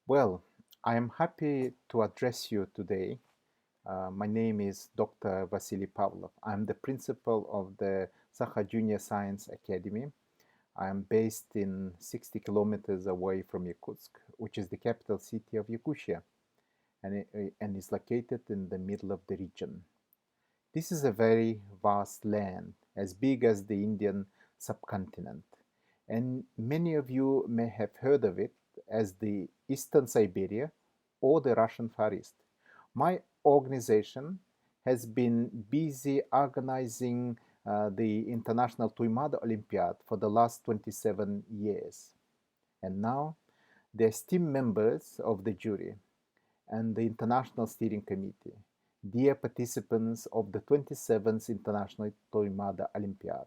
Well, I am happy to address you today. My name is Dr. Vasilii Pavlov. I'm the principal of the Sakha Junior Science Academy. I am based in 60 kilometers away from Yakutsk, which is the capital city of Yakutia, and is located in the middle of the region. This is a very vast land, as big as the Indian subcontinent, and many of you may have heard of it as the Eastern Siberia or the Russian Far East. My organization has been busy organizing the International Tuimada Olympiad for the last 27 years. And now, the esteemed members of the jury and the International Steering Committee, dear participants of the 27th International Tuimada Olympiad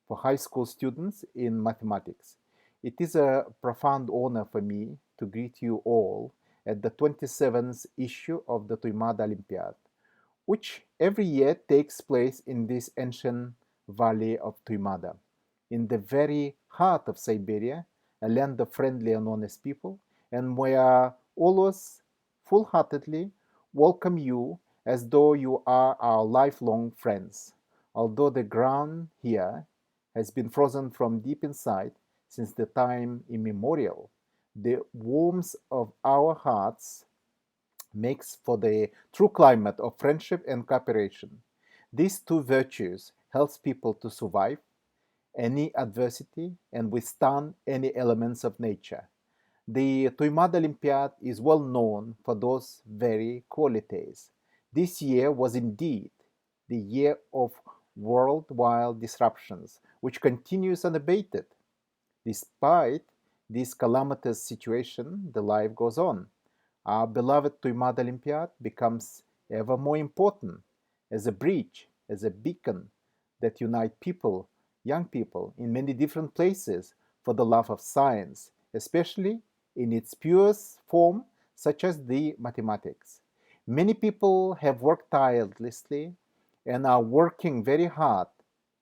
for high school students in mathematics. It is a profound honor for me to greet you all at the 27th issue of the Tuimada Olympiad, which every year takes place in this ancient valley of Tuimada, in the very heart of Siberia, a land of friendly and honest people, and we are always full-heartedly welcome you as though you are our lifelong friends. Although the ground here has been frozen from deep inside since the time immemorial, the warmth of our hearts makes for the true climate of friendship and cooperation. These two virtues helps people to survive any adversity and withstand any elements of nature. The Tuimada Olympiad is well known for those very qualities. This year was indeed the year of worldwide disruptions, which continues unabated. Despite this calamitous situation, the life goes on. Our beloved Tuimada Olympiad becomes ever more important as a bridge, as a beacon that unite people, young people, in many different places for the love of science, especially in its purest form, such as the mathematics. Many people have worked tirelessly and are working very hard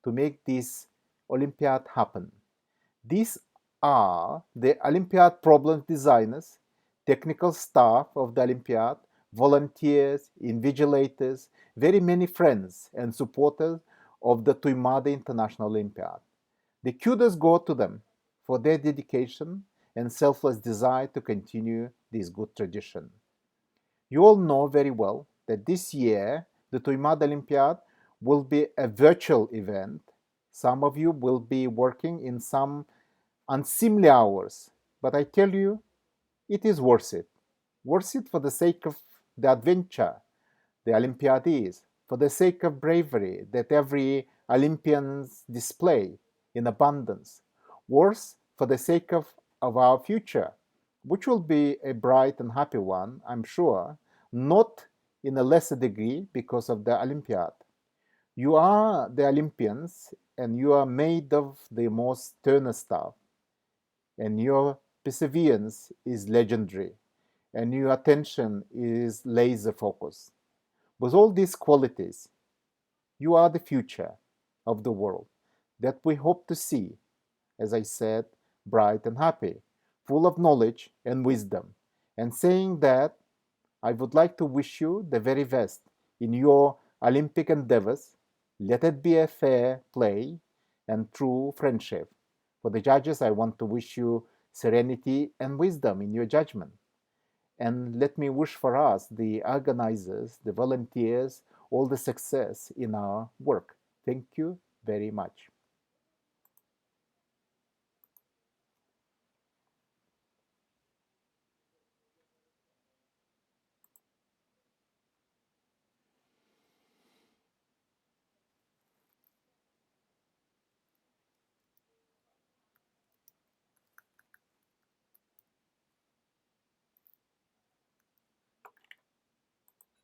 to make this Olympiad happen. These are the Olympiad problem designers, technical staff of the Olympiad, volunteers, invigilators, very many friends and supporters of the Tuimada International Olympiad. The kudos go to them for their dedication and selfless desire to continue this good tradition. You all know very well that this year the Tuimada Olympiad will be a virtual event. Some of you will be working in some unseemly hours, but I tell you, it is worth it. Worth it for the sake of the adventure the Olympiad is, for the sake of bravery that every Olympians display in abundance, worth for the sake of our future, which will be a bright and happy one, I'm sure, not in a lesser degree because of the Olympiad. You are the Olympians, and you are made of the most stern stuff, and your perseverance is legendary, and your attention is laser focused. With all these qualities, you are the future of the world that we hope to see, as I said, bright and happy, full of knowledge and wisdom. And saying that, I would like to wish you the very best in your Olympic endeavors. Let it be a fair play and true friendship. For the judges, I want to wish you serenity and wisdom in your judgment. And let me wish for us, the organizers, the volunteers, all the success in our work. Thank you very much.